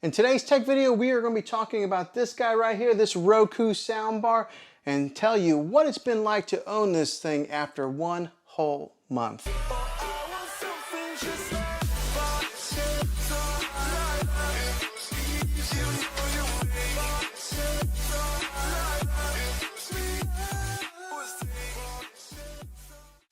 In today's tech video, we are going to be talking about this guy right here, this Roku soundbar, and tell you what it's been like to own this thing after one whole month.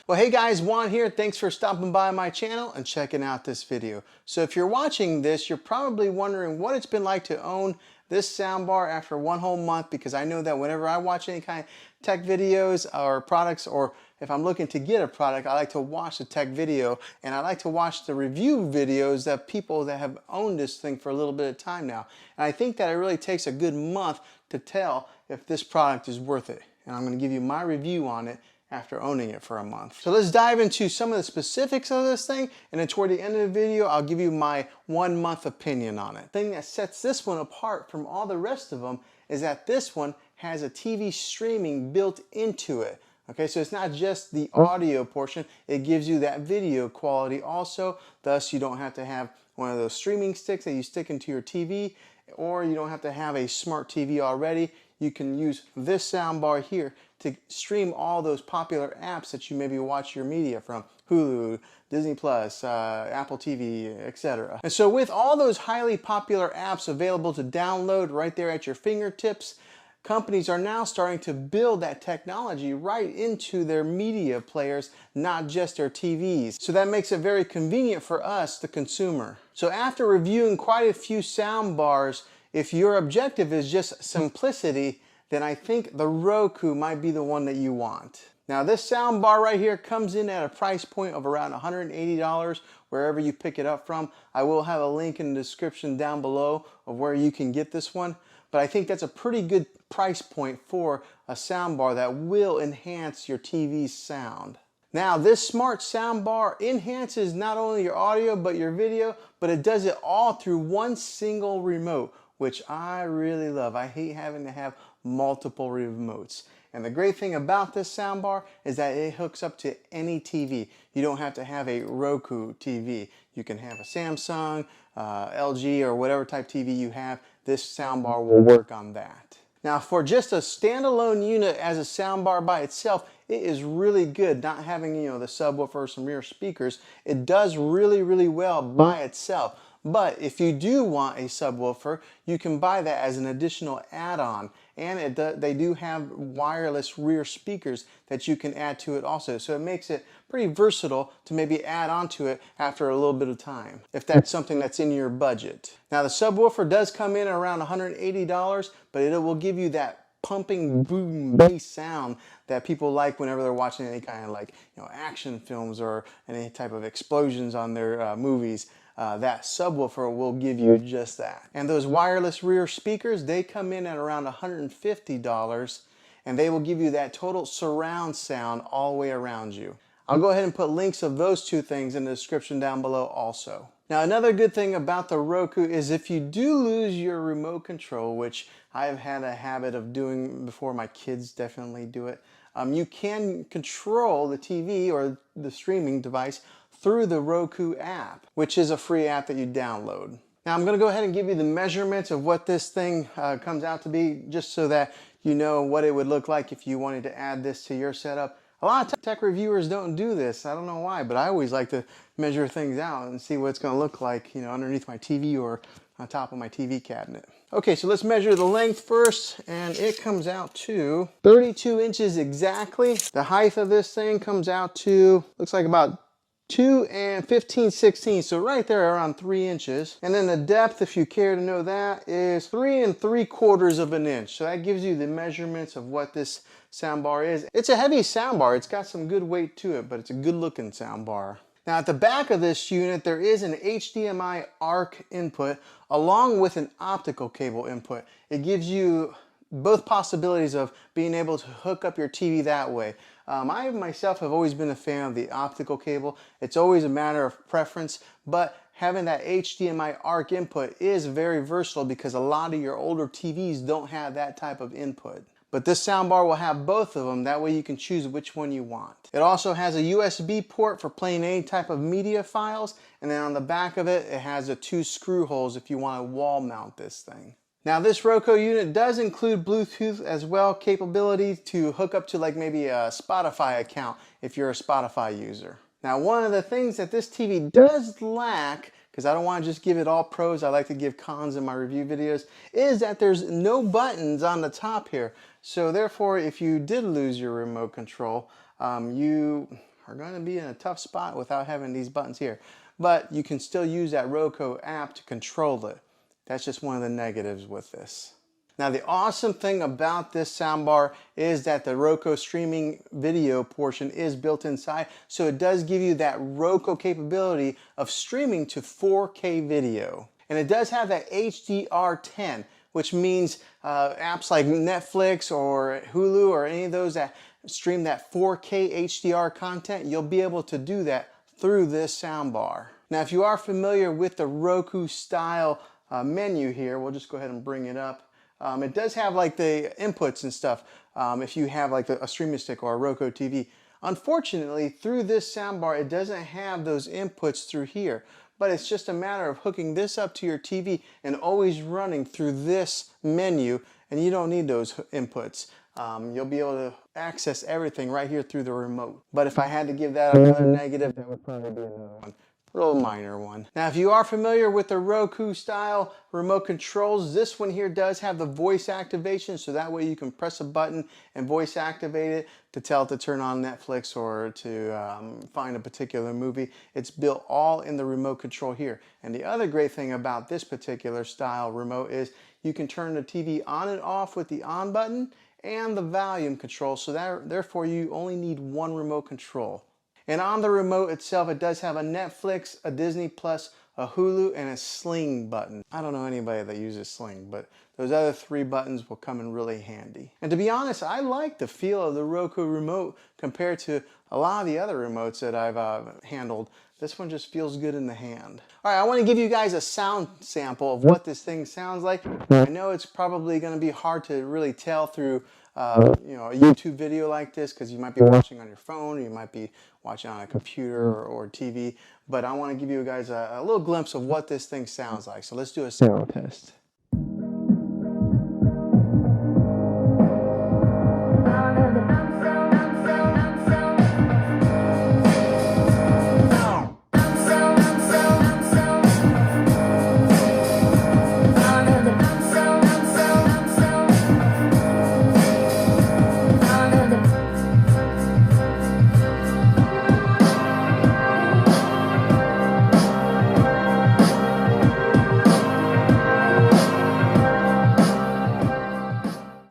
Well, hey guys, Juan here. Thanks for stopping by my channel and checking out this video. So if you're watching this, you're probably wondering what it's been like to own this soundbar after one whole month, because I know that whenever I watch any kind of tech videos or products, or if I'm looking to get a product, I like to watch the tech video, and I like to watch the review videos that people that have owned this thing for a little bit of time now. And I think that it really takes a good month to tell if this product is worth it. And I'm going to give you my review on it after owning it for a month. So let's dive into some of the specifics of this thing, and then toward the end of the video I'll give you my 1 month opinion on it. The thing that sets this one apart from all the rest of them is that this one has a TV streaming built into it. Okay, so it's not just the audio portion, it gives you that video quality also, thus you don't have to have one of those streaming sticks that you stick into your TV, or you don't have to have a smart TV already. You can use this soundbar here to stream all those popular apps that you maybe watch your media from: Hulu, Disney Plus, Apple TV, etc. And so with all those highly popular apps available to download right there at your fingertips, companies are now starting to build that technology right into their media players, not just their TVs. So that makes it very convenient for us, the consumer. So after reviewing quite a few sound bars, if your objective is just simplicity, then I think the Roku might be the one that you want. Now this sound bar right here comes in at a price point of around $180 wherever you pick it up from. I will have a link in the description down below of where you can get this one. But I think that's a pretty good price point for a sound bar that will enhance your TV's sound. Now this smart sound bar enhances not only your audio but your video, but it does it all through one single remote, which I really love. I hate having to have multiple remotes. And the great thing about this soundbar is that it hooks up to any TV. You don't have to have a Roku TV. You can have a Samsung, LG, or whatever type TV you have. This soundbar will work on that. Now for just a standalone unit as a soundbar by itself, it is really good, not having, the subwoofer, some rear speakers. It does really well by itself. But if you do want a subwoofer, you can buy that as an additional add-on. And they do have wireless rear speakers that you can add to it also. So it makes it pretty versatile to maybe add on to it after a little bit of time, if that's something that's in your budget. Now the subwoofer does come in around $180, but it will give you that pumping boom bass sound that people like whenever they're watching any kind of action films or any type of explosions on their movies. That subwoofer will give you just that. And those wireless rear speakers, they come in at around $150, and they will give you that total surround sound all the way around you. I'll go ahead and put links of those two things in the description down below also. Now another good thing about the Roku is if you do lose your remote control, which I've had a habit of doing before, my kids definitely do it, you can control the TV or the streaming device through the Roku app, which is a free app that you download. Now I'm going to go ahead and give you the measurements of what this thing comes out to be, just so that you know what it would look like if you wanted to add this to your setup. A lot of tech reviewers don't do this. I don't know why, but I always like to measure things out and see what it's going to look like, underneath my TV or on top of my TV cabinet. Okay, so let's measure the length first, and it comes out to 32 inches exactly. The height of this thing comes out to, looks like about 2 15/16, so right there around 3 inches. And then the depth, if you care to know that, is 3 3/4 of an inch. So that gives you the measurements of what this soundbar is. It's a heavy soundbar. It's got some good weight to it, but it's a good looking soundbar. Now at the back of this unit, there is an HDMI ARC input along with an optical cable input. It gives you both possibilities of being able to hook up your TV that way. I myself have always been a fan of the optical cable. It's always a matter of preference, but having that HDMI ARC input is very versatile because a lot of your older TVs don't have that type of input. But this soundbar will have both of them. That way you can choose which one you want. It also has a USB port for playing any type of media files. And then on the back of it, it has the 2 screw holes if you want to wall mount this thing. Now this Roku unit does include Bluetooth as well, capability to hook up to like maybe a Spotify account if you're a Spotify user. Now one of the things that this TV does lack, because I don't want to just give it all pros, I like to give cons in my review videos, is that there's no buttons on the top here. So therefore, if you did lose your remote control, you are going to be in a tough spot without having these buttons here. But you can still use that Roku app to control it. That's just one of the negatives with this. Now the awesome thing about this soundbar is that the Roku streaming video portion is built inside, so it does give you that Roku capability of streaming to 4K video. And it does have that HDR10, which means apps like Netflix or Hulu or any of those that stream that 4K HDR content, you'll be able to do that through this soundbar. Now if you are familiar with the Roku style menu here, we'll just go ahead and bring it up. It does have like the inputs and stuff if you have like a streaming stick or a Roku TV. Unfortunately, through this soundbar, it doesn't have those inputs through here, but it's just a matter of hooking this up to your TV and always running through this menu, and you don't need those inputs. You'll be able to access everything right here through the remote. But if I had to give that another negative, that would probably be another one. Real minor one. Now if you are familiar with the Roku style remote controls, this one here does have the voice activation, so that way you can press a button and voice activate it to tell it to turn on Netflix or to find a particular movie. It's built all in the remote control here. And the other great thing about this particular style remote is you can turn the TV on and off with the on button and the volume control, so that therefore you only need one remote control. And on the remote itself, it does have a Netflix, a Disney Plus, a Hulu, and a Sling button. I don't know anybody that uses Sling, but those other 3 buttons will come in really handy. And to be honest, I like the feel of the Roku remote compared to a lot of the other remotes that I've handled. This one just feels good in the hand. All right, I want to give you guys a sound sample of what this thing sounds like. I know it's probably going to be hard to really tell through you know, a YouTube video like this, because you might be watching on your phone, or you might be watching on a computer or TV, but I want to give you guys a little glimpse of what this thing sounds like. So let's do a sound test.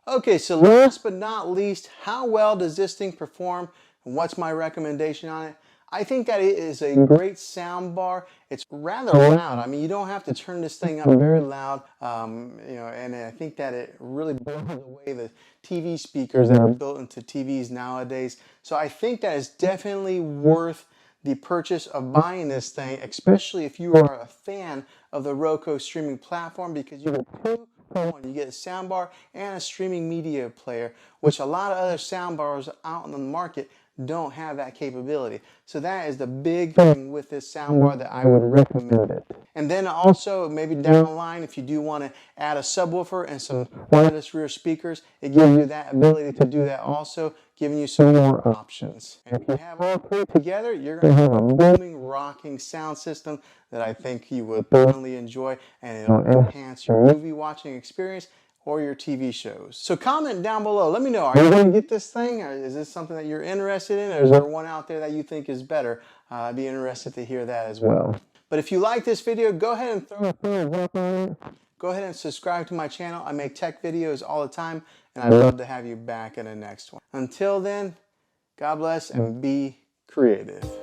Okay, so last but not least, how well does this thing perform and what's my recommendation on it? I think that it is a great sound bar. It's rather loud. I mean, you don't have to turn this thing up very loud, you know, and I think that it really blows away the TV speakers that are built into TVs nowadays. So I think that it's definitely worth the purchase of buying this thing, especially if you are a fan of the Roku streaming platform, because you get 2 for 1. You get a soundbar and a streaming media player, which a lot of other soundbars out on the market don't have that capability. So that is the big thing with this soundbar that I would recommend it. And then also maybe down the line, if you do want to add a subwoofer and some wireless rear speakers, it gives you that ability to do that also, giving you some more options. And if you have all 3 together, you're going to have a booming, rocking sound system that I think you would thoroughly enjoy, and it'll enhance your movie watching experience or your TV shows. So comment down below. Let me know, are you going to get this thing? Or is this something that you're interested in? Or is there one out there that you think is better? I'd be interested to hear that as well. But if you like this video, go ahead and throw a thumbs up on it. Go ahead and subscribe to my channel. I make tech videos all the time, and I'd love to have you back in the next one. Until then, God bless and be creative.